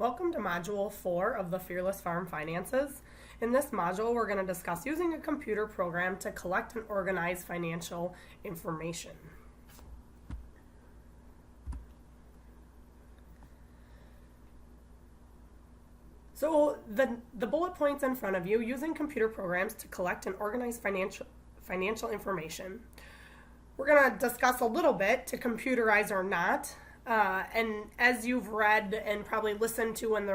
Welcome to Module 4 of the Fearless Farm Finances. In this module, we're going to discuss using a computer program to collect and organize financial information. So the bullet points in front of you, using computer programs to collect and organize financial information. We're going to discuss a little bit to computerize or not. And as you've read and probably listened to in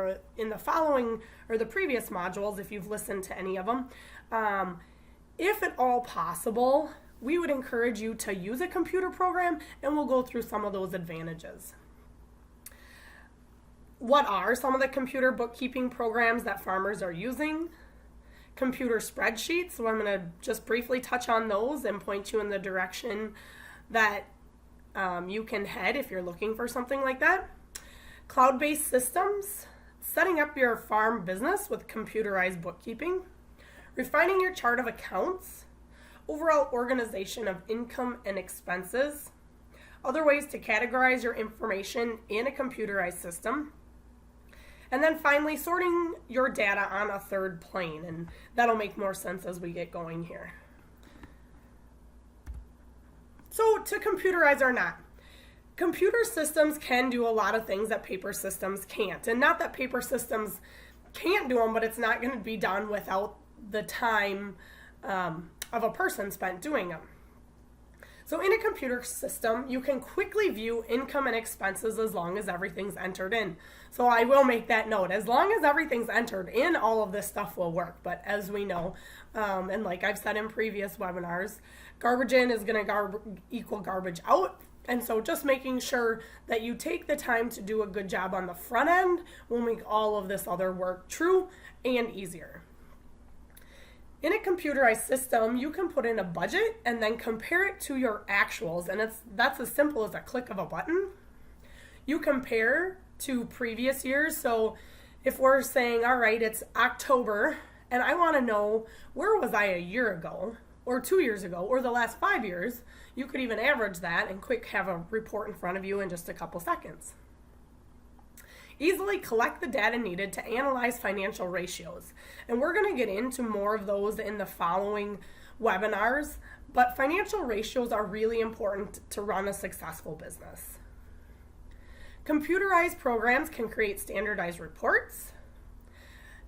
the following or the previous modules, if you've listened to any of them, if at all possible, we would encourage you to use a computer program, and we'll go through some of those advantages. What are some of the computer bookkeeping programs that farmers are using? Computer spreadsheets, so I'm going to just briefly touch on those and point you in the direction that you can head if you're looking for something like that. Cloud-based systems, setting up your farm business with computerized bookkeeping, refining your chart of accounts, overall organization of income and expenses, other ways to categorize your information in a computerized system, and then finally sorting your data on a third plane, and that'll make more sense as we get going here. So to computerize or not, computer systems can do a lot of things that paper systems can't. And not that paper systems can't do them, but it's not going to be done without the time of a person spent doing them. So in a computer system, you can quickly view income and expenses as long as everything's entered in. So I will make that note. As long as everything's entered in, all of this stuff will work. But as we know, and like I've said in previous webinars, garbage in is going to equal garbage out. And so just making sure that you take the time to do a good job on the front end will make all of this other work true and easier. In a computerized system, you can put in a budget and then compare it to your actuals, and that's as simple as a click of a button. You compare to previous years, so if we're saying, all right, it's October, and I want to know where was I a year ago, or 2 years ago, or the last 5 years, you could even average that and quick have a report in front of you in just a couple seconds. Easily collect the data needed to analyze financial ratios. And we're going to get into more of those in the following webinars, but financial ratios are really important to run a successful business. Computerized programs can create standardized reports.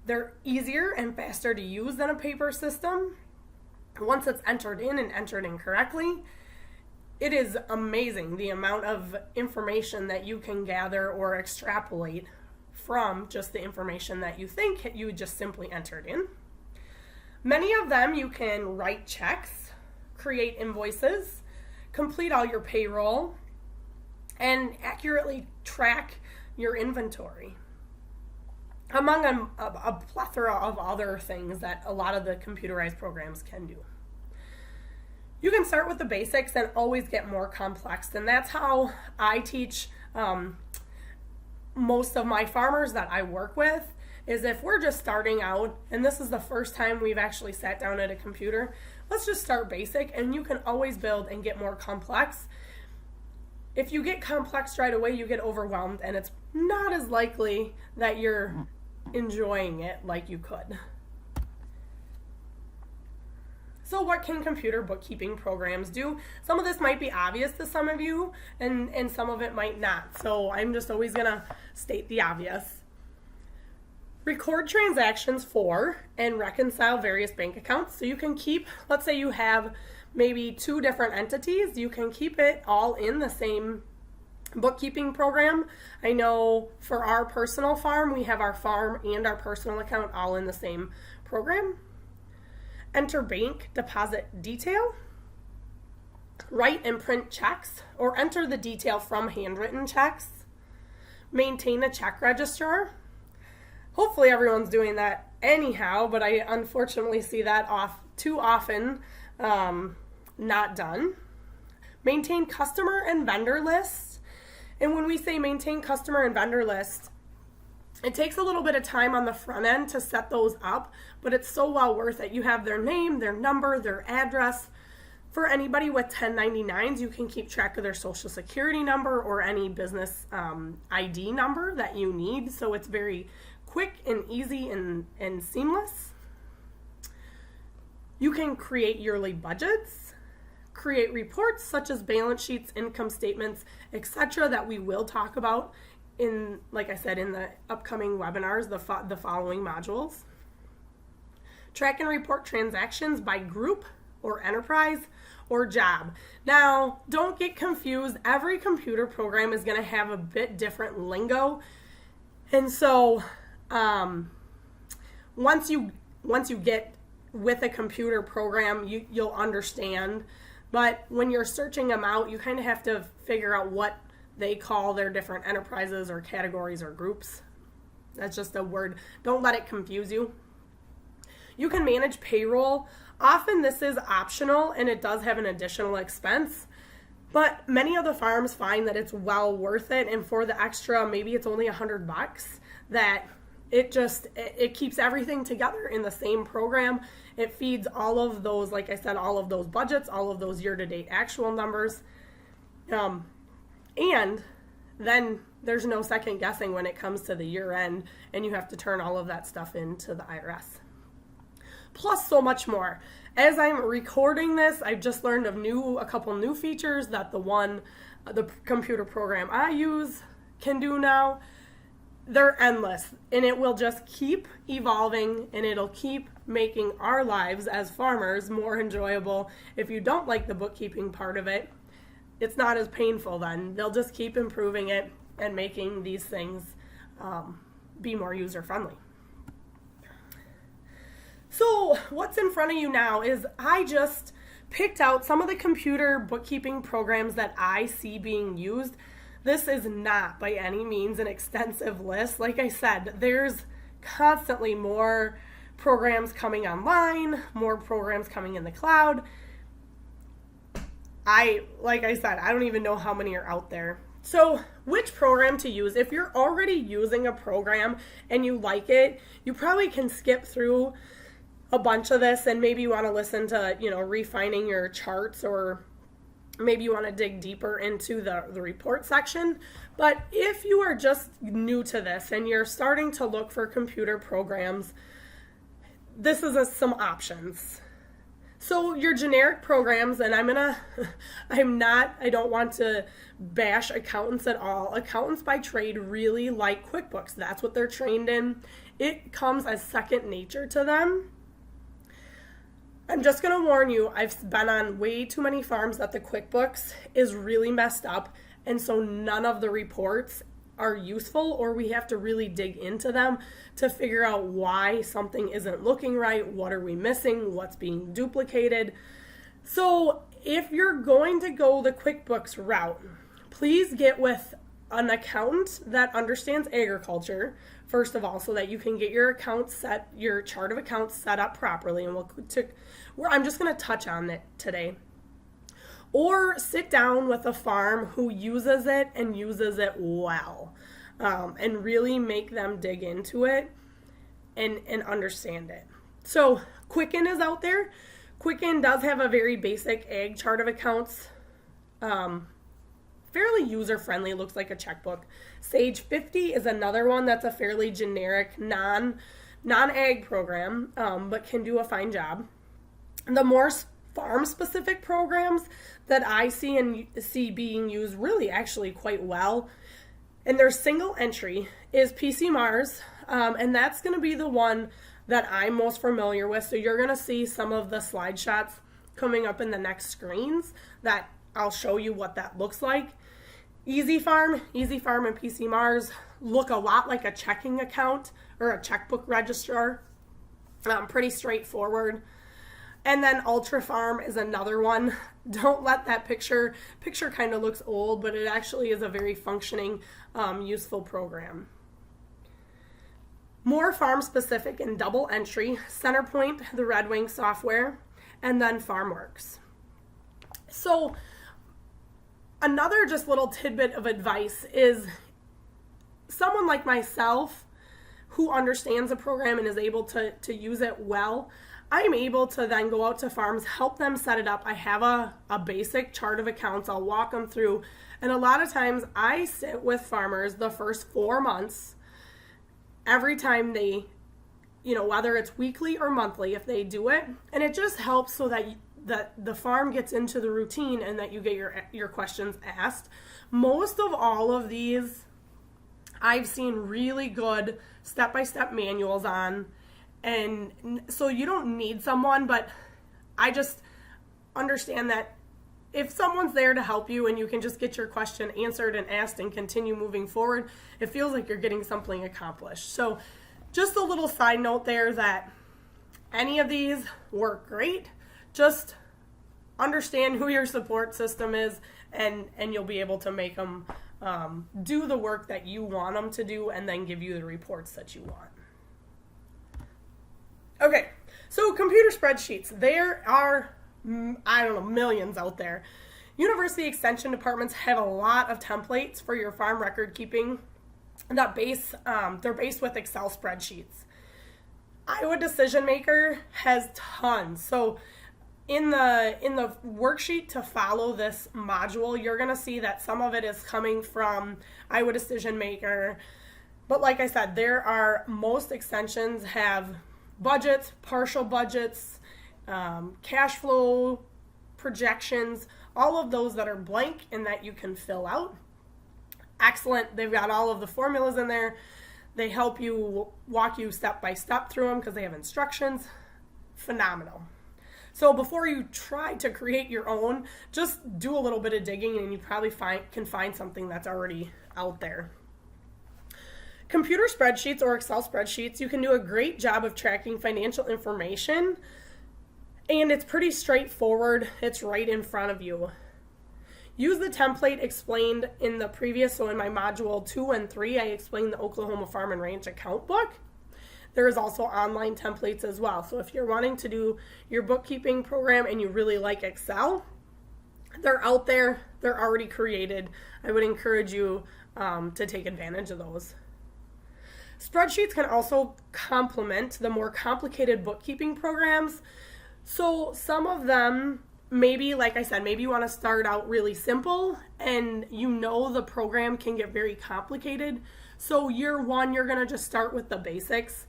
They're easier and faster to use than a paper system. Once it's entered in and entered in correctly, it is amazing the amount of information that you can gather or extrapolate from just the information that you think you just simply entered in. Many of them you can write checks, create invoices, complete all your payroll, and accurately track your inventory, among a plethora of other things that a lot of the computerized programs can do. You can start with the basics and always get more complex, and that's how I teach most of my farmers that I work with, is if we're just starting out, and this is the first time we've actually sat down at a computer, let's just start basic, and you can always build and get more complex. If you get complex right away, you get overwhelmed, and it's not as likely that you're enjoying it like you could. So what can computer bookkeeping programs do? Some of this might be obvious to some of you, and some of it might not. So I'm just always going to state the obvious. Record transactions for and reconcile various bank accounts. So you can keep, let's say you have maybe 2 different entities, you can keep it all in the same bookkeeping program. I know for our personal farm, we have our farm and our personal account all in the same program. Enter bank deposit detail, write and print checks, or enter the detail from handwritten checks, maintain a check register. Hopefully everyone's doing that anyhow, but I unfortunately see that too often not done. Maintain customer and vendor lists. And when we say maintain customer and vendor lists, it takes a little bit of time on the front end to set those up, but it's so well worth it. You have their name, their number, their address, For anybody with 1099s, you can keep track of their social security number or any business ID number that you need. So it's very quick and easy and seamless. You can create yearly budgets, create reports such as balance sheets, income statements, etc. that we will talk about in, like I said, in the upcoming webinars, the following modules. Track and report transactions by group or enterprise or job. Now, don't get confused. Every computer program is going to have a bit different lingo. And so once you get with a computer program, you'll understand. But when you're searching them out, you kind of have to figure out what they call their different enterprises or categories or groups. That's just a word. Don't let it confuse you. You can manage payroll. Often this is optional and it does have an additional expense, but many of the farms find that it's well worth it, and for the extra, maybe it's only $100, that it keeps everything together in the same program. It feeds all of those, like I said, all of those budgets, all of those year-to-date actual numbers, and then there's no second guessing when it comes to the year end and you have to turn all of that stuff into the IRS. Plus so much more. As I'm recording this, I've just learned of a couple new features that the computer program I use can do now. They're endless, and it will just keep evolving, and it'll keep making our lives as farmers more enjoyable. If you don't like the bookkeeping part of it, it's not as painful then. They'll just keep improving it and making these things be more user-friendly. So what's in front of you now is I just picked out some of the computer bookkeeping programs that I see being used. This is not by any means an extensive list. Like I said, there's constantly more programs coming online, more programs coming in the cloud. Like I said, I don't even know how many are out there. So which program to use? If you're already using a program and you like it, you probably can skip through a bunch of this, and maybe you want to listen to, refining your charts, or maybe you want to dig deeper into the report section. But if you are just new to this and you're starting to look for computer programs, this is some options. So your generic programs, and I don't want to bash accountants at all. Accountants by trade really like QuickBooks. That's what they're trained in. It comes as second nature to them. I'm just going to warn you, I've been on way too many farms that the QuickBooks is really messed up, and so none of the reports are useful, or we have to really dig into them to figure out why something isn't looking right, what are we missing, what's being duplicated. So if you're going to go the QuickBooks route, please get with an accountant that understands agriculture, first of all, so that you can get your chart of accounts set up properly. And I'm just going to touch on it today. Or sit down with a farm who uses it and uses it well, and really make them dig into it and understand it. So Quicken is out there. Quicken does have a very basic ag chart of accounts. Fairly user-friendly, looks like a checkbook. Sage 50 is another one that's a fairly generic non-ag program, but can do a fine job. The more farm-specific programs that I see being used really actually quite well, and their single entry, is PC Mars, and that's going to be the one that I'm most familiar with. So you're going to see some of the slide shots coming up in the next screens that I'll show you what that looks like. Easy Farm and PC Mars look a lot like a checking account or a checkbook registrar. Pretty straightforward. And then Ultra Farm is another one. Don't let that picture kind of looks old, but it actually is a very functioning, useful program. More farm specific and double entry, Centerpoint, the Red Wing software, and then FarmWorks. So another just little tidbit of advice is someone like myself who understands a program and is able to use it well. I'm able to then go out to farms, help them set it up. I have a basic chart of accounts. I'll walk them through. And a lot of times I sit with farmers the first 4 months, every time they, whether it's weekly or monthly, if they do it. And it just helps so that the farm gets into the routine and that you get your questions asked. Most of all of these, I've seen really good step-by-step manuals on. And so you don't need someone, but I just understand that if someone's there to help you and you can just get your question answered and asked and continue moving forward, it feels like you're getting something accomplished. So just a little side note there that any of these work great. Just understand who your support system is, and you'll be able to make them do the work that you want them to do and then give you the reports that you want. Okay, so computer spreadsheets. There are, millions out there. University extension departments have a lot of templates for your farm record keeping that they're based with Excel spreadsheets. Iowa Decision Maker has tons. So in the worksheet to follow this module, you're going to see that some of it is coming from Iowa Decision Maker. But like I said, most extensions have budgets, partial budgets, cash flow projections, all of those that are blank and that you can fill out. Excellent. They've got all of the formulas in there. They help you walk you step by step through them because they have instructions. Phenomenal. So before you try to create your own, just do a little bit of digging and you probably can find something that's already out there. Computer spreadsheets or Excel spreadsheets, you can do a great job of tracking financial information, and it's pretty straightforward. It's right in front of you. Use the template explained in the previous, so in my module 2 and 3, I explained the Oklahoma Farm and Ranch account book. There is also online templates as well. So if you're wanting to do your bookkeeping program and you really like Excel, they're out there. They're already created. I would encourage you to take advantage of those. Spreadsheets can also complement the more complicated bookkeeping programs. So some of them, maybe, like I said, maybe you want to start out really simple and the program can get very complicated. So year one, you're going to just start with the basics.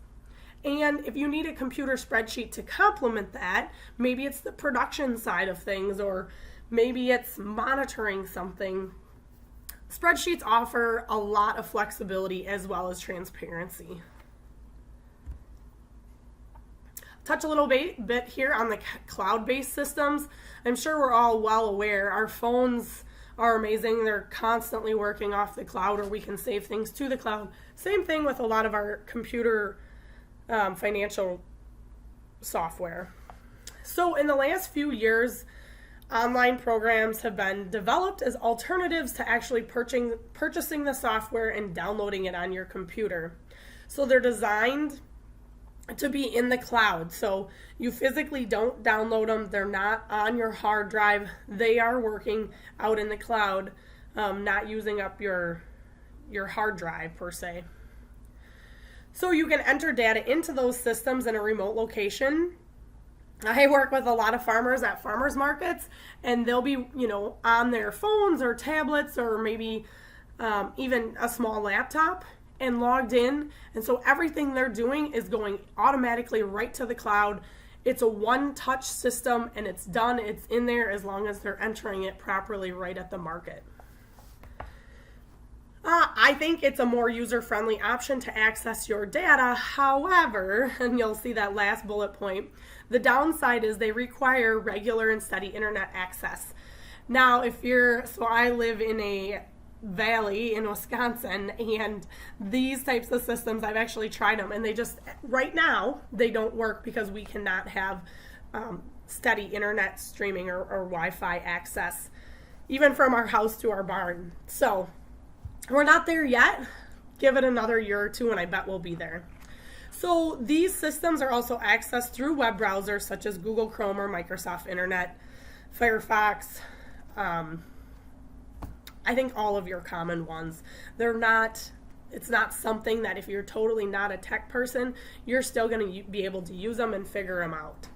And if you need a computer spreadsheet to complement that, maybe it's the production side of things, or maybe it's monitoring something. Spreadsheets offer a lot of flexibility as well as transparency. Touch a little bit here on the cloud-based systems. I'm sure we're all well aware our phones are amazing. They're constantly working off the cloud, or we can save things to the cloud. Same thing with a lot of our computer financial software. So in the last few years, online programs have been developed as alternatives to actually purchasing the software and downloading it on your computer. So they're designed to be in the cloud. So you physically don't download them. They're not on your hard drive. They are working out in the cloud, not using up your hard drive per se. So you can enter data into those systems in a remote location. I work with a lot of farmers at farmers markets, and they'll be, on their phones or tablets or maybe even a small laptop and logged in. And so everything they're doing is going automatically right to the cloud. It's a one-touch system and it's done. It's in there as long as they're entering it properly right at the market. I think it's a more user-friendly option to access your data. However, and you'll see that last bullet point, the downside is they require regular and steady internet access. Now, so I live in a valley in Wisconsin, and these types of systems, I've actually tried them, and right now, they don't work because we cannot have steady internet streaming or Wi-Fi access, even from our house to our barn. So we're not there yet. Give it another year or two and I bet we'll be there. So these systems are also accessed through web browsers such as Google Chrome or Microsoft Internet, Firefox, I think all of your common ones. They're not it's not something that if you're totally not a tech person, you're still going to be able to use them and figure them out.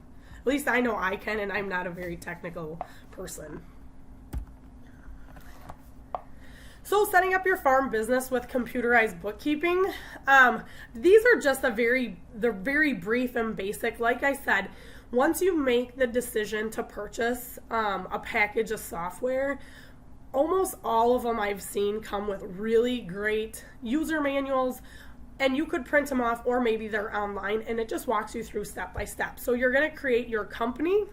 At least I know I can, and I'm not a very technical person. So setting up your farm business with computerized bookkeeping, these are just they're very brief and basic. Like I said, once you make the decision to purchase a package of software, almost all of them I've seen come with really great user manuals, and you could print them off, or maybe they're online, and it just walks you through step by step. So you're going to create your company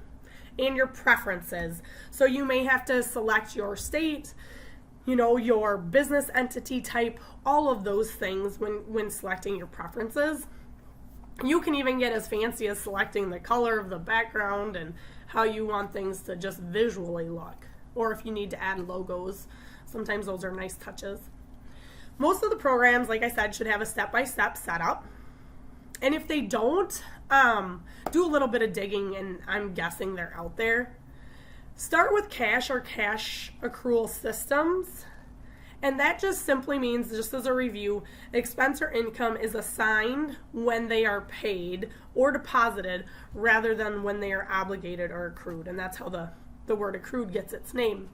and your preferences. So you may have to select your state, your business entity type, all of those things when selecting your preferences. You can even get as fancy as selecting the color of the background and how you want things to just visually look. Or if you need to add logos, sometimes those are nice touches. Most of the programs, like I said, should have a step-by-step setup. And if they don't, do a little bit of digging, and I'm guessing they're out there. Start with cash or cash accrual systems. And that just simply means, just as a review, expense or income is assigned when they are paid or deposited rather than when they are obligated or accrued. And that's how the word accrued gets its name.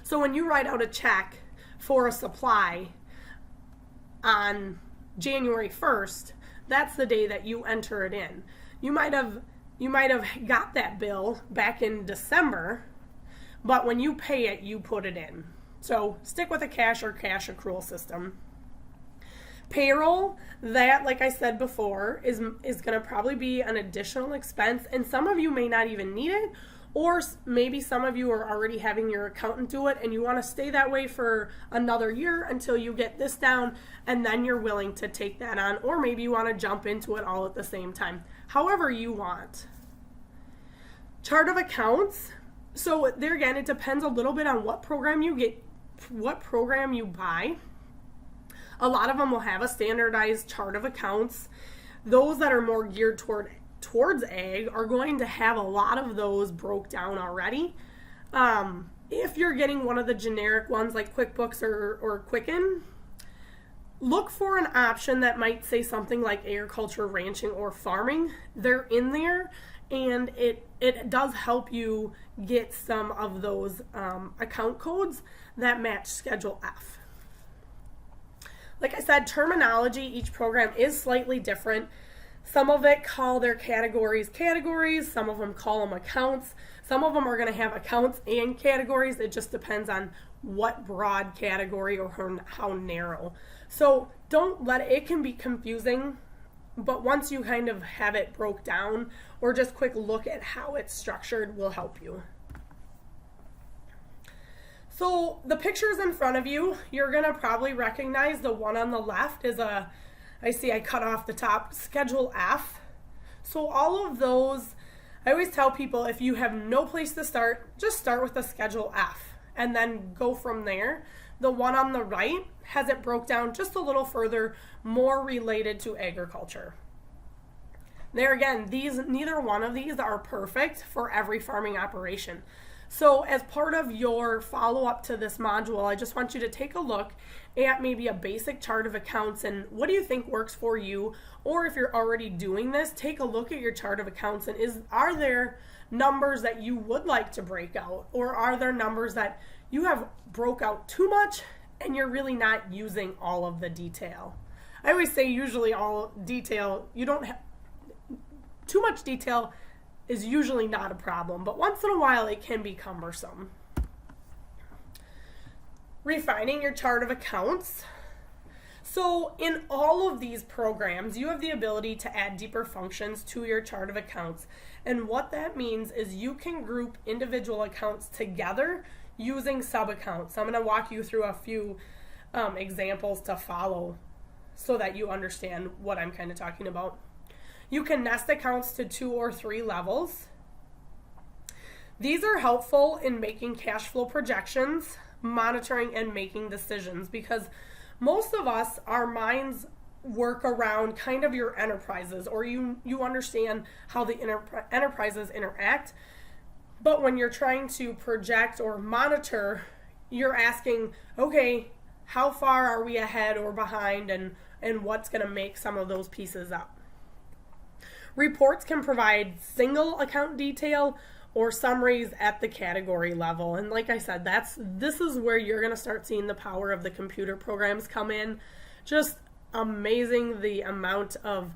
So when you write out a check for a supply on January 1st, that's the day that you enter it in. You might have got that bill back in December, but when you pay it, you put it in. So stick with a cash or cash accrual system. Payroll, that, like I said before, is going to probably be an additional expense, and some of you may not even need it, or maybe some of you are already having your accountant do it, and you want to stay that way for another year until you get this down, and then you're willing to take that on, or maybe you want to jump into it all at the same time. However you want. Chart of accounts. So there again, it depends a little bit on what program you get, what program you buy. A lot of them will have a standardized chart of accounts. Those that are more geared towards ag are going to have a lot of those broke down already. If you're getting one of the generic ones like QuickBooks or Quicken, look for an option that might say something like agriculture, ranching, or farming. They're in there, and it does help you get some of those account codes that match Schedule F. Like I said, terminology, each program is slightly different. Some of it call their categories, some of them call them accounts. Some of them are going to have accounts and categories. It just depends on what broad category or how narrow. So don't let it can be confusing, but once you kind of have it broke down, or just quick look at how it's structured will help you. So the pictures in front of you, you're going to probably recognize the one on the left is I cut off the top, Schedule F. So all of those, I always tell people, if you have no place to start, just start with the Schedule F and then go from there. The one on the right has it broke down just a little further, more related to agriculture. There again, neither one of these are perfect for every farming operation. So as part of your follow-up to this module, I just want you to take a look at maybe a basic chart of accounts and what do you think works for you? Or if you're already doing this, take a look at your chart of accounts and are there numbers that you would like to break out? Or are there numbers that you have broke out too much and you're really not using all of the detail? I always say usually all detail, you don't have too much detail is usually not a problem, but once in a while it can be cumbersome. Refining your chart of accounts. So in all of these programs, you have the ability to add deeper functions to your chart of accounts. And what that means is you can group individual accounts together using sub-accounts. So I'm going to walk you through a few examples to follow so that you understand what I'm kind of talking about. You can nest accounts to 2 or 3 levels. These are helpful in making cash flow projections, monitoring, and making decisions because most of us, our minds work around kind of your enterprises, or you understand how the enterprises interact. But when you're trying to project or monitor, you're asking, okay, how far are we ahead or behind, and what's going to make some of those pieces up. Reports can provide single account detail or summaries at the category level. And like I said, this is where you're going to start seeing the power of the computer programs come in. Just amazing the amount of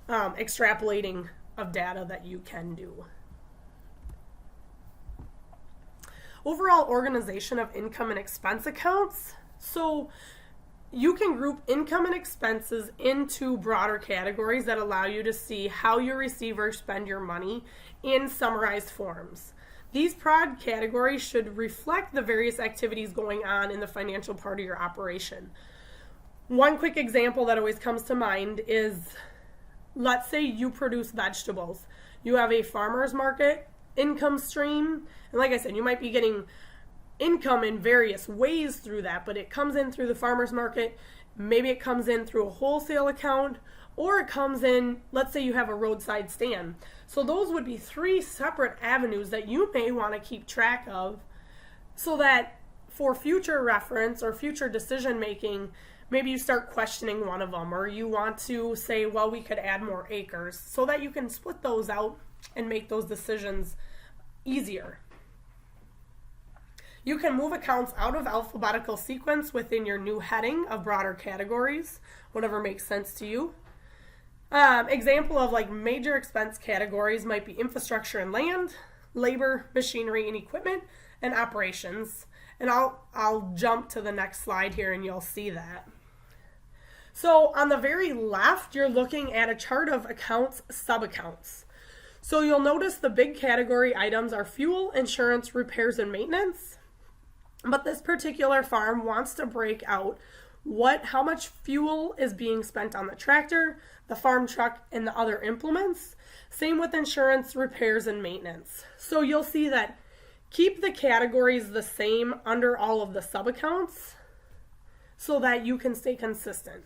extrapolating of data that you can do. Overall organization of income and expense accounts. So you can group income and expenses into broader categories that allow you to see how you receive or spend your money in summarized forms. These broad categories should reflect the various activities going on in the financial part of your operation. One quick example that always comes to mind is, let's say you produce vegetables. You have a farmer's market income stream, and like I said, you might be getting income in various ways through that, but it comes in through the farmer's market. Maybe it comes in through a wholesale account, or it comes in, let's say you have a roadside stand. So those would be 3 separate avenues that you may want to keep track of, so that for future reference or future decision making, maybe you start questioning one of them, or you want to say, well, we could add more acres, so that you can split those out and make those decisions easier. You can move accounts out of alphabetical sequence within your new heading of broader categories, whatever makes sense to you. Example of like major expense categories might be infrastructure and land, labor, machinery and equipment, and operations. And I'll jump to the next slide here and you'll see that. So on the very left, you're looking at a chart of accounts, sub-accounts. So you'll notice the big category items are fuel, insurance, repairs, and maintenance. But this particular farm wants to break out how much fuel is being spent on the tractor, the farm truck, and the other implements. Same with insurance, repairs, and maintenance. So you'll see that keep the categories the same under all of the sub-accounts so that you can stay consistent.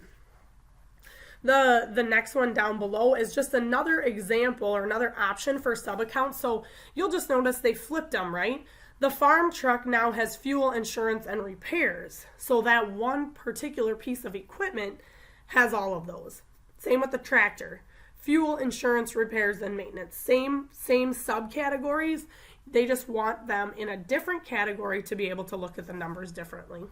The next one down below is just another example or another option for sub-accounts. So you'll just notice they flipped them, right? The farm truck now has fuel, insurance, and repairs. So that one particular piece of equipment has all of those. Same with the tractor. Fuel, insurance, repairs, and maintenance. Same subcategories. They just want them in a different category to be able to look at the numbers differently.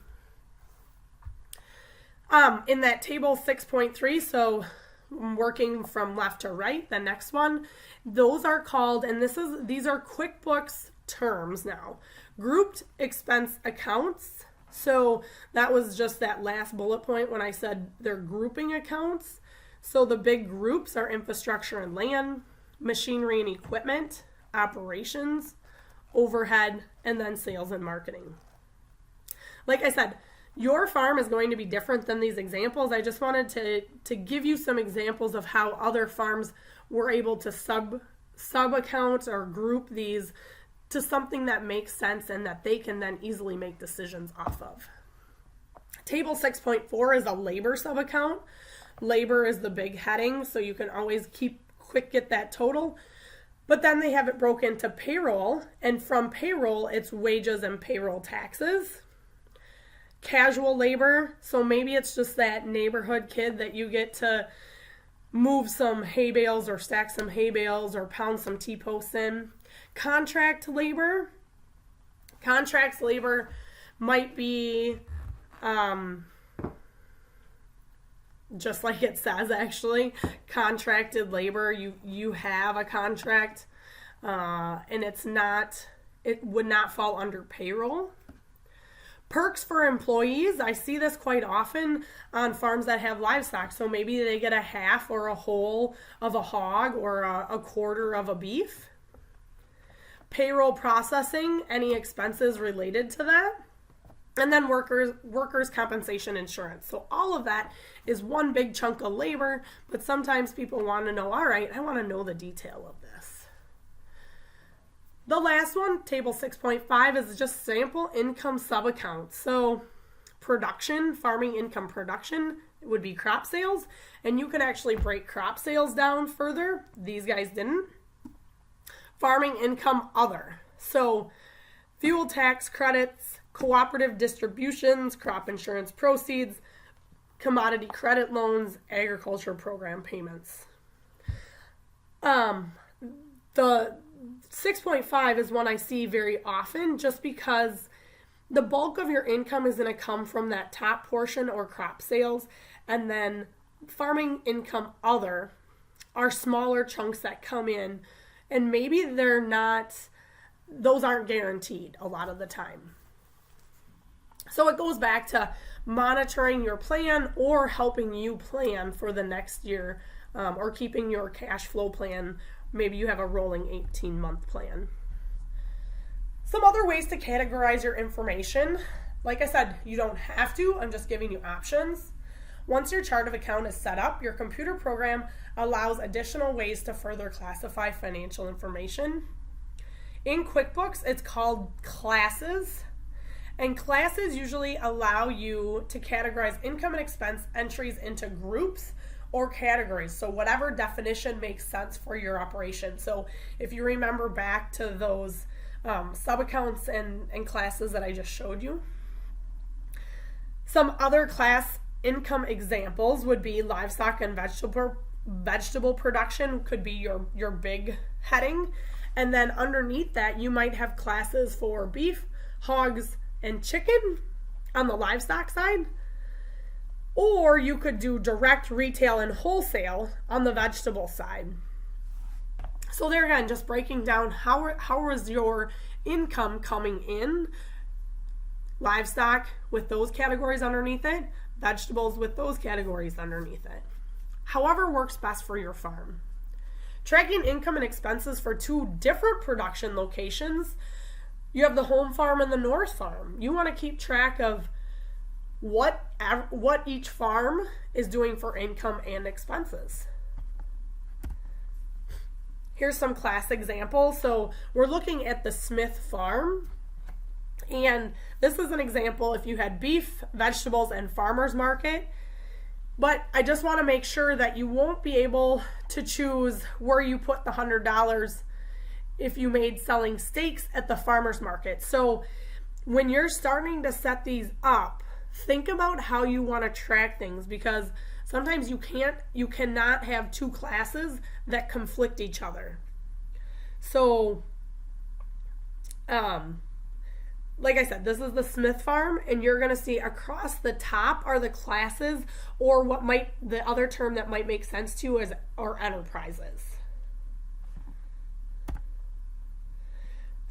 In that table 6.3, so working from left to right, the next one, those are called, and these are QuickBooks terms now, grouped expense accounts. So that was just that last bullet point when I said they're grouping accounts. So the big groups are infrastructure and land, machinery and equipment, operations, overhead, and then sales and marketing. Like I said, your farm is going to be different than these examples. I just wanted to give you some examples of how other farms were able to sub-account or group these to something that makes sense and that they can then easily make decisions off of. Table 6.4 is a labor sub-account. Labor is the big heading, so you can always get that total. But then they have it broken into payroll, and from payroll, it's wages and payroll taxes. Casual labor, so maybe it's just that neighborhood kid that you get to move some hay bales or stack some hay bales or pound some T-posts in. Contract labor. Contract labor might be just like it says, actually, contracted labor. You have a contract, and it would not fall under payroll. Perks for employees, I see this quite often on farms that have livestock. So maybe they get a half or a whole of a hog or a quarter of a beef. Payroll processing, any expenses related to that. And then workers' compensation insurance. So all of that is one big chunk of labor, but sometimes people want to know, all right, I want to know the detail of this. The last one, table 6.5, is just sample income sub-accounts. So production, farming income production, would be crop sales, and you can actually break crop sales down further. These guys didn't. Farming income other. So fuel tax credits, cooperative distributions, crop insurance proceeds, commodity credit loans, agriculture program payments. The 6.5 is one I see very often just because the bulk of your income is going to come from that top portion or crop sales, and then farming income other are smaller chunks that come in, and maybe those aren't guaranteed a lot of the time. So it goes back to monitoring your plan or helping you plan for the next year, or keeping your cash flow plan. Maybe you have a rolling 18-month plan. Some other ways to categorize your information. Like I said, you don't have to. I'm just giving you options. Once your chart of account is set up, your computer program allows additional ways to further classify financial information. In QuickBooks, it's called classes. And classes usually allow you to categorize income and expense entries into groups or categories. So whatever definition makes sense for your operation. So if you remember back to those sub-accounts and classes that I just showed you. Some other class income examples would be livestock and vegetable production could be your big heading. And then underneath that, you might have classes for beef, hogs, and chicken on the livestock side. Or you could do direct retail and wholesale on the vegetable side. So there again, just breaking down how is your income coming in. Livestock with those categories underneath it, vegetables with those categories underneath it. However works best for your farm. Tracking income and expenses for two different production locations. You have the home farm and the north farm. You want to keep track of what each farm is doing for income and expenses. Here's some class examples. So we're looking at the Smith farm. And this is an example if you had beef, vegetables, and farmers market. But I just want to make sure that you won't be able to choose where you put the $100 if you made selling steaks at the farmers market. So when you're starting to set these up, think about how you want to track things, because sometimes you cannot have two classes that conflict each other. So, like I said, this is the Smith farm, and you're going to see across the top are the classes, or the other term that might make sense to you are enterprises.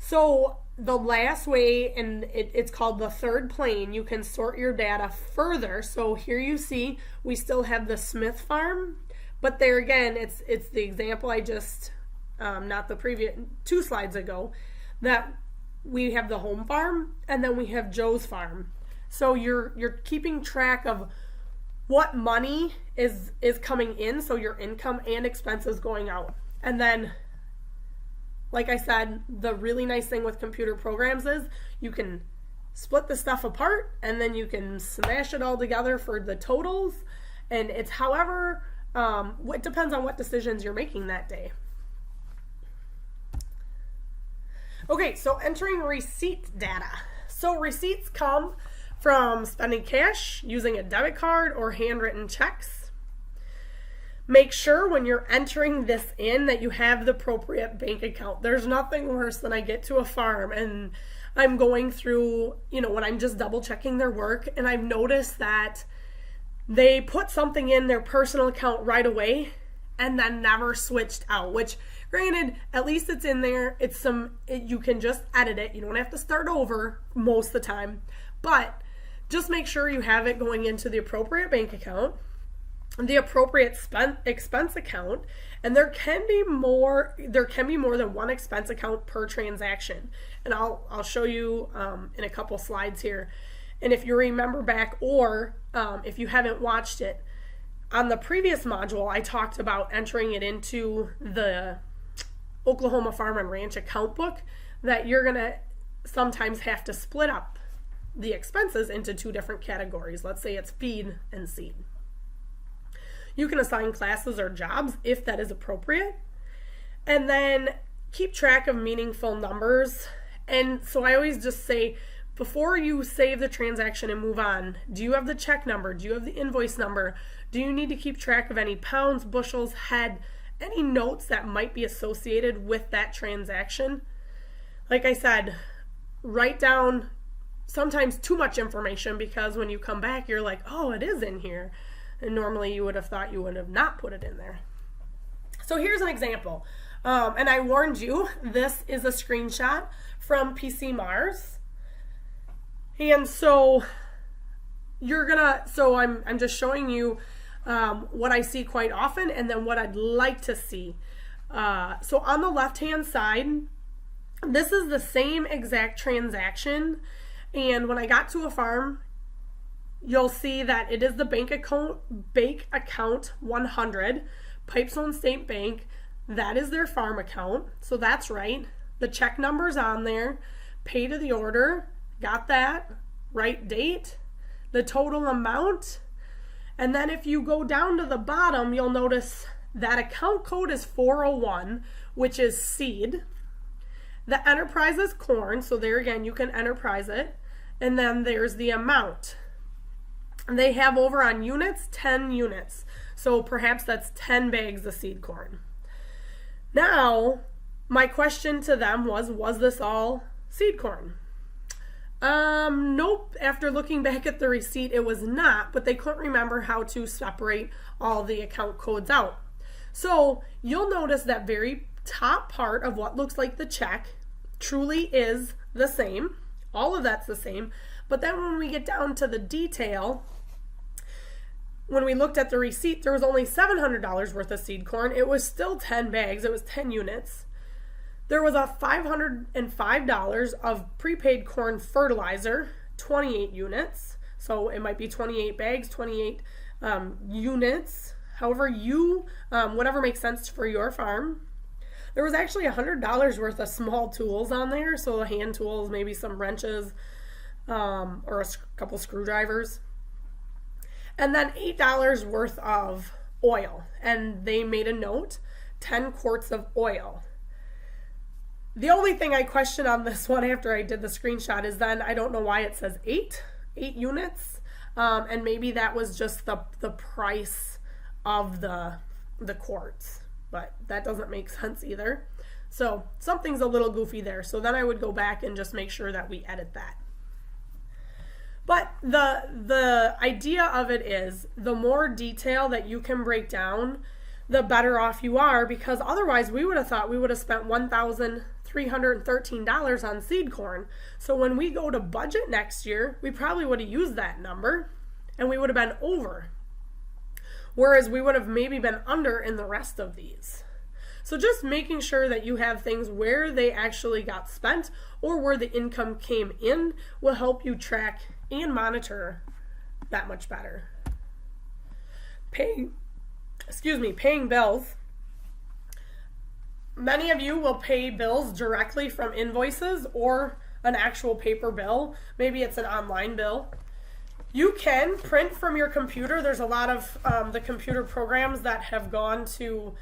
So the last way, and it's called the third plane, you can sort your data further. So here you see we still have the Smith farm, but there again, it's the example I just, not the previous 2 slides ago, that we have the home farm and then we have Joe's farm. So you're keeping track of what money is coming in, so your income and expenses going out. And then, like I said, the really nice thing with computer programs is you can split the stuff apart and then you can smash it all together for the totals. And it's however, it depends on what decisions you're making that day. Okay, so entering receipt data. So receipts come from spending cash, using a debit card, or handwritten checks. Make sure when you're entering this in that you have the appropriate bank account. There's nothing worse than I get to a farm and I'm going through, when I'm just double checking their work, and I've noticed that they put something in their personal account right away and then never switched out, which granted, at least it's in there. You can just edit it. You don't have to start over most of the time, but just make sure you have it going into the appropriate bank account, the appropriate expense account, and there can be more than one expense account per transaction. And I'll show you in a couple slides here. And if you remember back, or if you haven't watched it, on the previous module, I talked about entering it into the Oklahoma Farm and Ranch account book, that you're going to sometimes have to split up the expenses into 2 different categories. Let's say it's feed and seed. You can assign classes or jobs if that is appropriate. And then keep track of meaningful numbers. And so I always just say, before you save the transaction and move on, do you have the check number? Do you have the invoice number? Do you need to keep track of any pounds, bushels, head, any notes that might be associated with that transaction? Like I said, write down sometimes too much information, because when you come back, you're like, oh, it is in here. And normally you would have thought you would have not put it in there. So here's an example. And I warned you, this is a screenshot from PC Mars. And so I'm just showing you what I see quite often, and then what I'd like to see. So on the left-hand side, this is the same exact transaction. And when I got to a farm, you'll see that it is the bank account 100, Pipestone State Bank. That is their farm account, so that's right. The check number's on there, pay to the order, got that, right date, the total amount, and then if you go down to the bottom, you'll notice that account code is 401, which is seed. The enterprise is corn, so there again, you can enterprise it, and then there's the amount. They have over on units, 10 units, so perhaps that's 10 bags of seed corn. Now, my question to them was this all seed corn? Nope. After looking back at the receipt, it was not, but they couldn't remember how to separate all the account codes out. So you'll notice that very top part of what looks like the check truly is the same. All of that's the same. But then when we get down to the detail, when we looked at the receipt, there was only $700 worth of seed corn. It was still 10 bags. It was 10 units. There was a $505 of prepaid corn fertilizer, 28 units. So it might be 28 bags, 28 units. However whatever makes sense for your farm. There was actually $100 worth of small tools on there. So hand tools, maybe some wrenches, or a couple screwdrivers. And then $8 worth of oil. And they made a note, 10 quarts of oil. The only thing I question on this one after I did the screenshot is then I don't know why it says 8 units. And maybe that was just the price of the quarts. But that doesn't make sense either. So something's a little goofy there. So then I would go back and just make sure that we edit that. But the idea of it is the more detail that you can break down, the better off you are, because otherwise we would have thought we would have spent $1,313 on seed corn. So when we go to budget next year, we probably would have used that number and we would have been over. Whereas we would have maybe been under in the rest of these. So just making sure that you have things where they actually got spent or where the income came in will help you track and monitor that much better. Paying bills. Many of you will pay bills directly from invoices or an actual paper bill. Maybe it's an online bill. You can print from your computer. There's a lot of the computer programs that have gone to,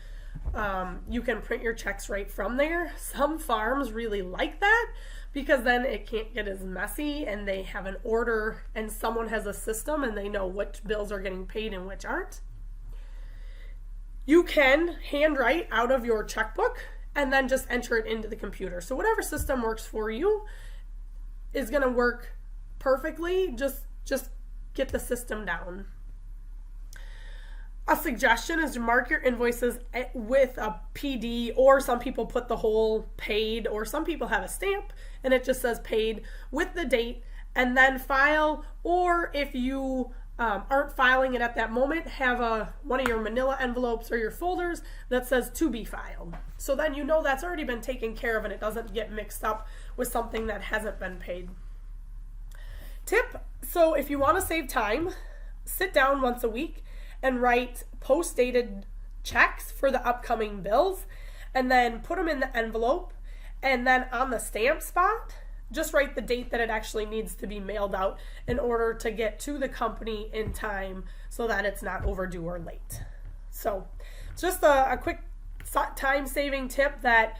you can print your checks right from there. Some farms really like that because then it can't get as messy and they have an order and someone has a system and they know which bills are getting paid and which aren't. You can handwrite out of your checkbook and then just enter it into the computer. So whatever system works for you is going to work perfectly. Just get the system down. A suggestion is to mark your invoices with a PD, or some people put the whole paid, or some people have a stamp and it just says paid with the date, and then file, or if you aren't filing it at that moment, have one of your manila envelopes or your folders that says to be filed. So then you know that's already been taken care of and it doesn't get mixed up with something that hasn't been paid. Tip, so if you want to save time, sit down once a week and write post-dated checks for the upcoming bills and then put them in the envelope, and then on the stamp spot, just write the date that it actually needs to be mailed out in order to get to the company in time so that it's not overdue or late. So just a quick time-saving tip that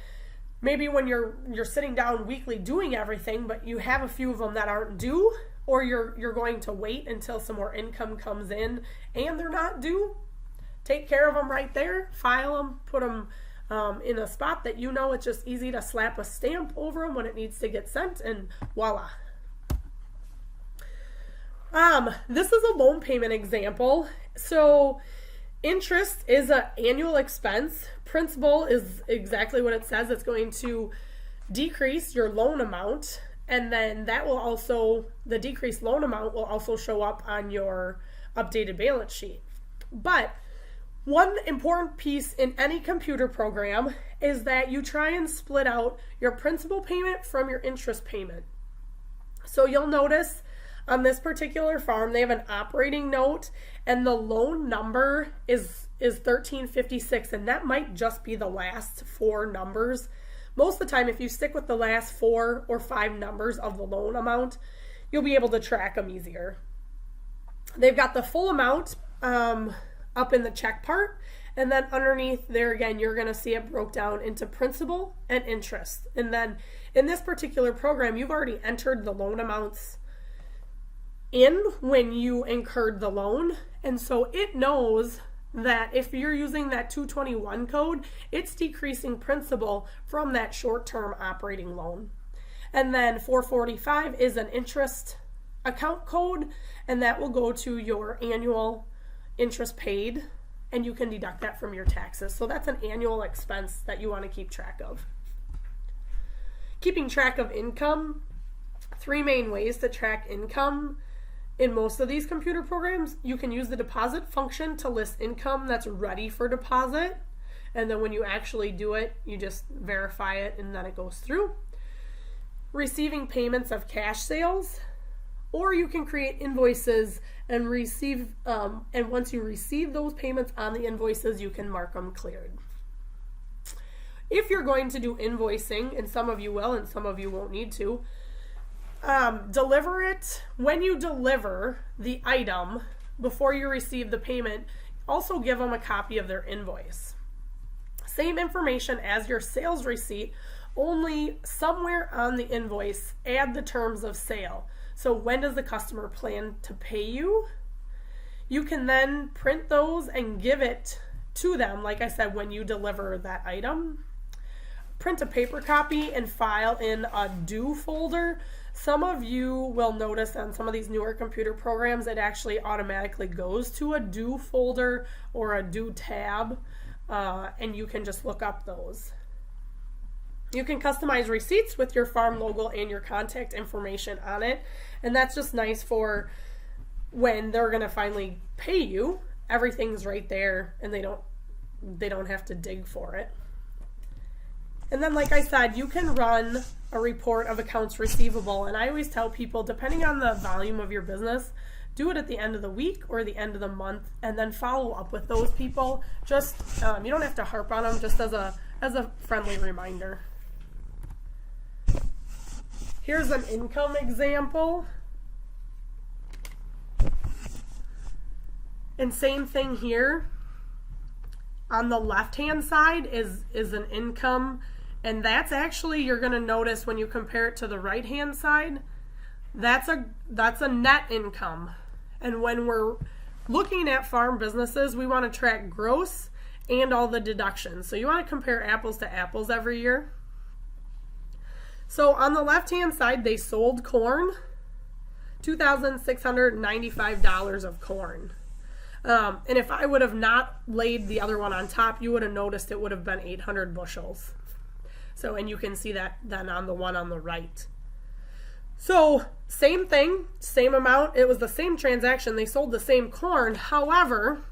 maybe when you're sitting down weekly doing everything, but you have a few of them that aren't due, or you're going to wait until some more income comes in and they're not due, take care of them right there, file them, put them in a spot that you know it's just easy to slap a stamp over them when it needs to get sent, and voila. This is a loan payment example. So interest is an annual expense. Principal is exactly what it says. It's going to decrease your loan amount, and then that will also, the decreased loan amount will also show up on your updated balance sheet. But one important piece in any computer program is that you try and split out your principal payment from your interest payment. So you'll notice on this particular farm, they have an operating note, and the loan number is 1356, and that might just be the last four numbers. Most of the time, if you stick with the last 4 or 5 numbers of the loan amount, you'll be able to track them easier. They've got the full amount up in the check part, and then underneath there again, you're going to see it broke down into principal and interest. And then in this particular program, you've already entered the loan amounts in when you incurred the loan, and so it knows that if you're using that 221 code, it's decreasing principal from that short-term operating loan. And then 445 is an interest account code, and that will go to your annual interest paid, and you can deduct that from your taxes. So that's an annual expense that you want to keep track of. Keeping track of income, 3 main ways to track income. In most of these computer programs, you can use the deposit function to list income that's ready for deposit. And then when you actually do it, you just verify it and then it goes through. Receiving payments of cash sales, or you can create invoices and receive, and once you receive those payments on the invoices, you can mark them cleared. If you're going to do invoicing, and some of you will and some of you won't need to, deliver it when you deliver the item before you receive the payment. Also give them a copy of their invoice. Same information as your sales receipt, only somewhere on the invoice add the terms of sale. So when does the customer plan to pay you? You can then print those and give it to them, like I said, when you deliver that item. Print a paper copy and file in a due folder. Some of you will notice on some of these newer computer programs, it actually automatically goes to a due folder or a due tab, and you can just look up those. You can customize receipts with your farm logo and your contact information on it, and that's just nice for when they're going to finally pay you. Everything's right there, and they don't have to dig for it. And then, like I said, you can run a report of accounts receivable. And I always tell people, depending on the volume of your business, do it at the end of the week or the end of the month, and then follow up with those people. Just you don't have to harp on them, just as a friendly reminder. Here's an income example. And same thing here. On the left-hand side is an income. And that's actually, you're going to notice when you compare it to the right-hand side, that's a net income. And when we're looking at farm businesses, we want to track gross and all the deductions. So you want to compare apples to apples every year. So on the left-hand side, they sold corn, $2,695 of corn. And if I would have not laid the other one on top, you would have noticed it would have been 800 bushels. So, and you can see that then on the one on the right. So, same thing, same amount. It was the same transaction. They sold the same corn. However,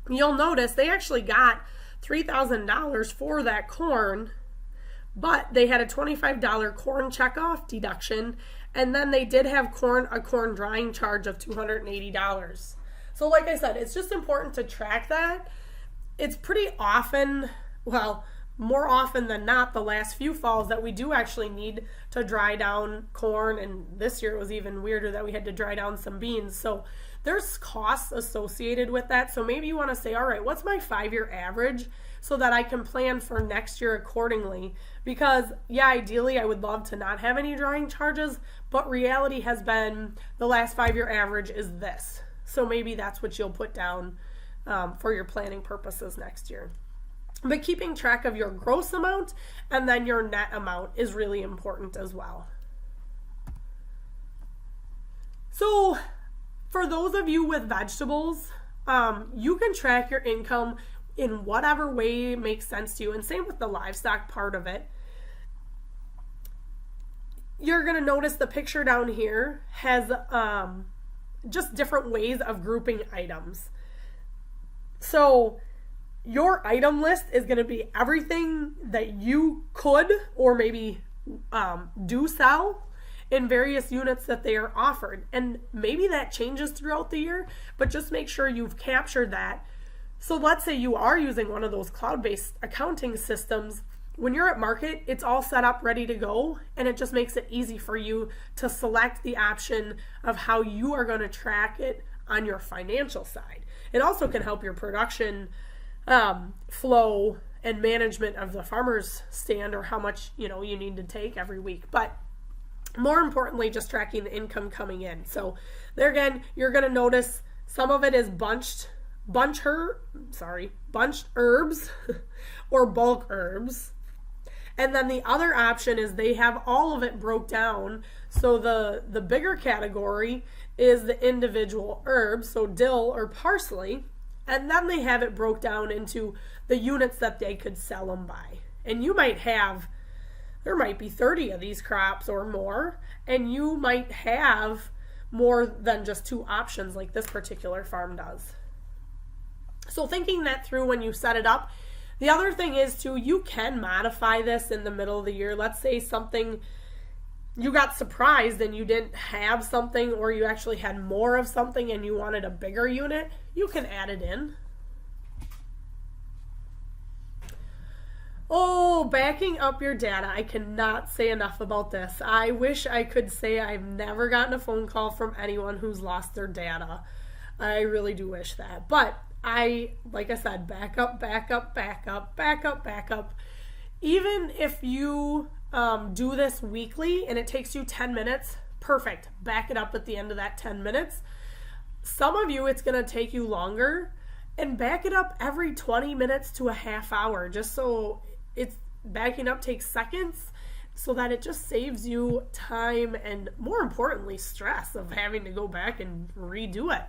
you'll notice they actually got $3,000 for that corn, but they had a $25 corn checkoff deduction, and then they did have a corn drying charge of $280. So like I said, it's just important to track that. It's pretty often, well, more often than not, the last few falls that we do actually need to dry down corn, and this year it was even weirder that we had to dry down some beans. So there's costs associated with that. So maybe you want to say, all right, what's my 5-year average? so that I can plan for next year accordingly. Because, yeah, ideally I would love to not have any drawing charges, but reality has been the last 5-year average is this. So maybe that's what you'll put down for your planning purposes next year. But keeping track of your gross amount and then your net amount is really important as well. So for those of you with vegetables, you can track your income in whatever way makes sense to you. And same with the livestock part of it. You're going to notice the picture down here has just different ways of grouping items. So your item list is going to be everything that you could or maybe do sell in various units that they are offered. And maybe that changes throughout the year, but just make sure you've captured that. So let's say you are using one of those cloud-based accounting systems. When you're at market, it's all set up, ready to go, and it just makes it easy for you to select the option of how you are going to track it on your financial side. It also can help your production flow and management of the farmer's stand, or how much you need to take every week. But more importantly, just tracking the income coming in. So there again, you're going to notice some of it is bunched herbs or bulk herbs. And then the other option is they have all of it broke down. So the bigger category is the individual herbs, so dill or parsley. And then they have it broke down into the units that they could sell them by. And there might be 30 of these crops or more, and you might have more than just 2 options like this particular farm does. So thinking that through when you set it up. The other thing is too, you can modify this in the middle of the year. Let's say something, you got surprised and you didn't have something, or you actually had more of something and you wanted a bigger unit, you can add it in. Oh, backing up your data. I cannot say enough about this. I wish I could say I've never gotten a phone call from anyone who's lost their data. I really do wish that. But like I said, back up. Even if you do this weekly and it takes you 10 minutes, perfect. Back it up at the end of that 10 minutes. Some of you, it's going to take you longer, and back it up every 20 minutes to a half hour, just so it's backing up takes seconds, so that it just saves you time and, more importantly, stress of having to go back and redo it.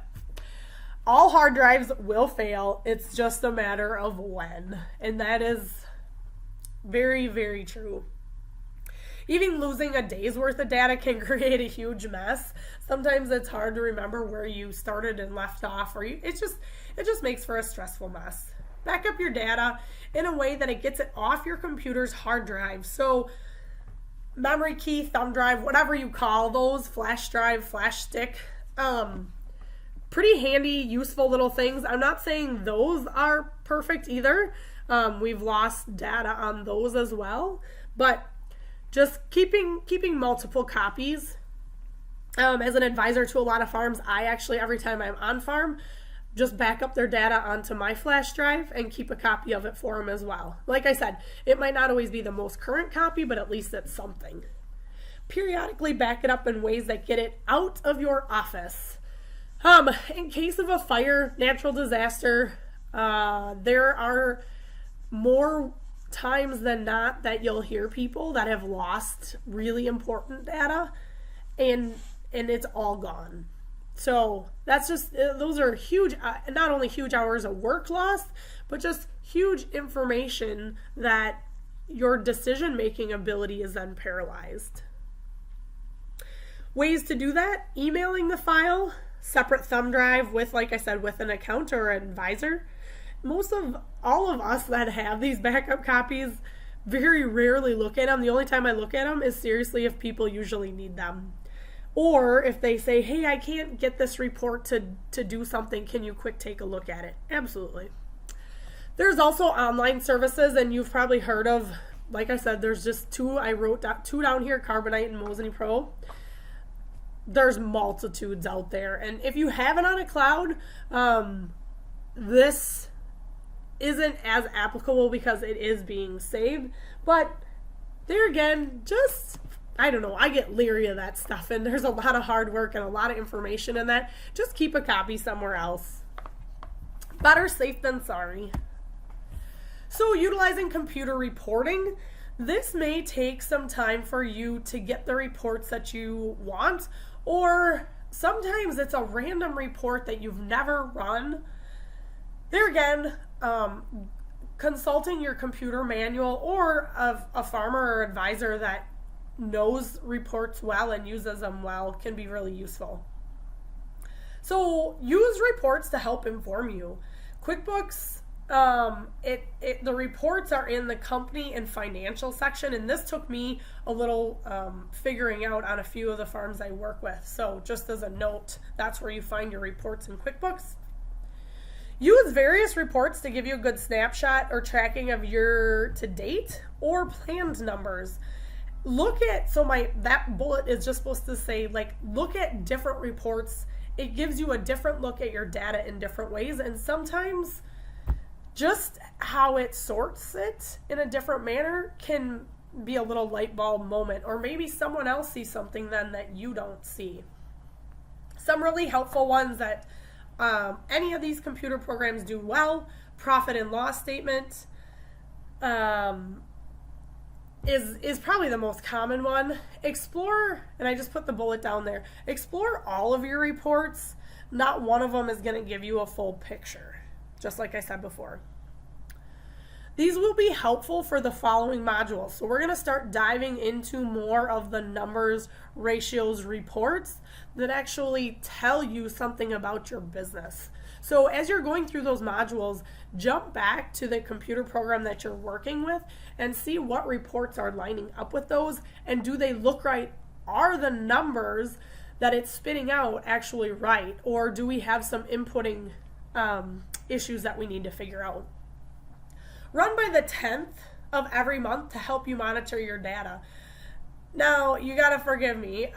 All hard drives will fail. It's just a matter of when. And that is very, very true. Even losing a day's worth of data can create a huge mess. Sometimes it's hard to remember where you started and left off, or it just makes for a stressful mess. Back up your data in a way that it gets it off your computer's hard drive. So memory key, thumb drive, whatever you call those, flash drive, flash stick, pretty handy, useful little things. I'm not saying those are perfect either. We've lost data on those as well, but just keeping multiple copies. As an advisor to a lot of farms, I actually, every time I'm on farm, just back up their data onto my flash drive and keep a copy of it for them as well. Like I said, it might not always be the most current copy, but at least it's something. Periodically back it up in ways that get it out of your office. In case of a fire, natural disaster, there are more times than not that you'll hear people that have lost really important data, and it's all gone. So that's just, those are huge, not only huge hours of work lost, but just huge information that your decision-making ability is then paralyzed. Ways to do that: emailing the file, separate thumb drive with, like I said, with an account or an advisor. All of us that have these backup copies very rarely look at them. The only time I look at them is seriously if people usually need them. Or if they say, hey, I can't get this report to do something, can you quick take a look at it? Absolutely. There's also online services, and you've probably heard of, like I said, there's just 2. I wrote 2 down here, Carbonite and Mosinee Pro. There's multitudes out there. And if you have it on a cloud, this isn't as applicable because it is being saved. But there again, just, I don't know, I get leery of that stuff, and there's a lot of hard work and a lot of information in that. Just keep a copy somewhere else. Better safe than sorry. So utilizing computer reporting, this may take some time for you to get the reports that you want, or sometimes it's a random report that you've never run. There again, consulting your computer manual or a farmer or advisor that knows reports well and uses them well can be really useful. So use reports to help inform you. QuickBooks, the reports are in the company and financial section, and this took me a little figuring out on a few of the farms I work with. So just as a note, that's where you find your reports in QuickBooks. Use various reports to give you a good snapshot or tracking of your to-date or planned numbers. Look at, that bullet is just supposed to say, look at different reports. It gives you a different look at your data in different ways, and sometimes just how it sorts it in a different manner can be a little light bulb moment, or maybe someone else sees something then that you don't see. Some really helpful ones that any of these computer programs do well: profit and loss statement is probably the most common one. Explore, and I just put the bullet down there, explore all of your reports. Not one of them is going to give you a full picture, just like I said before. These will be helpful for the following modules. So we're going to start diving into more of the numbers, ratios, reports that actually tell you something about your business. So as you're going through those modules, jump back to the computer program that you're working with and see what reports are lining up with those, and do they look right? Are the numbers that it's spitting out actually right, or do we have some inputting issues that we need to figure out? Run by the 10th of every month to help you monitor your data. Now, you gotta forgive me.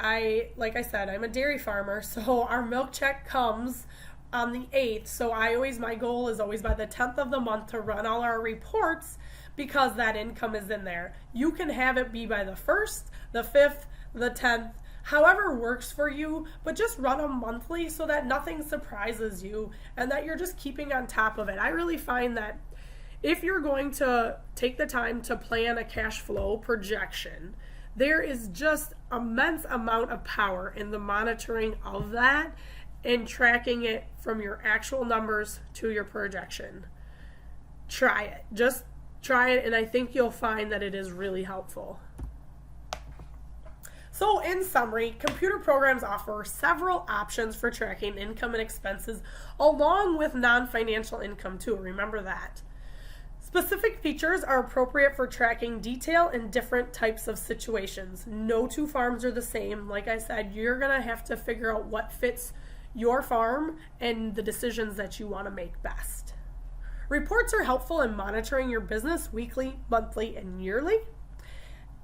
Like I said, I'm a dairy farmer, so our milk check comes on the 8th. So my goal is always by the 10th of the month to run all our reports, because that income is in there. You can have it be by the 1st, the 5th, the 10th, however works for you, but just run them monthly so that nothing surprises you and that you're just keeping on top of it. I really find that if you're going to take the time to plan a cash flow projection, there is just immense amount of power in the monitoring of that and tracking it from your actual numbers to your projection. Try it. Just try it, and I think you'll find that it is really helpful. So in summary, computer programs offer several options for tracking income and expenses, along with non-financial income too. Remember that. Specific features are appropriate for tracking detail in different types of situations. No two farms are the same. Like I said, you're going to have to figure out what fits your farm and the decisions that you want to make best. Reports are helpful in monitoring your business weekly, monthly, and yearly.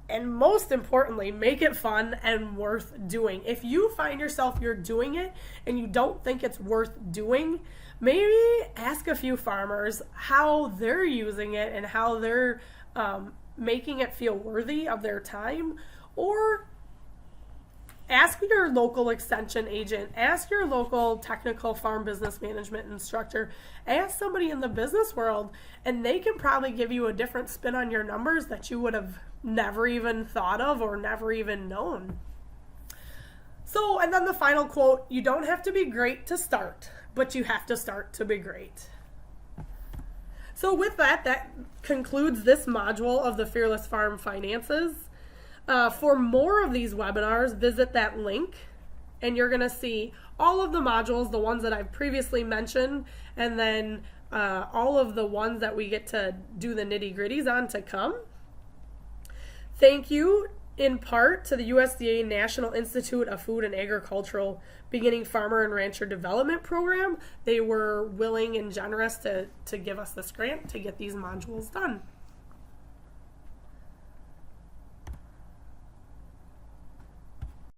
And most importantly, make it fun and worth doing. If you find yourself you're doing it and you don't think it's worth doing, maybe ask a few farmers how they're using it and how they're making it feel worthy of their time. Or ask your local extension agent, ask your local technical farm business management instructor, ask somebody in the business world, and they can probably give you a different spin on your numbers that you would have never even thought of or never even known. So, and then the final quote: you don't have to be great to start, but you have to start to be great. So with that concludes this module of the Fearless Farm Finances. For more of these webinars, visit that link, and you're going to see all of the modules, the ones that I've previously mentioned, and then all of the ones that we get to do the nitty-gritties on to come. Thank you in part to the USDA National Institute of Food and Agricultural Beginning Farmer and Rancher Development Program. They were willing and generous to give us this grant to get these modules done.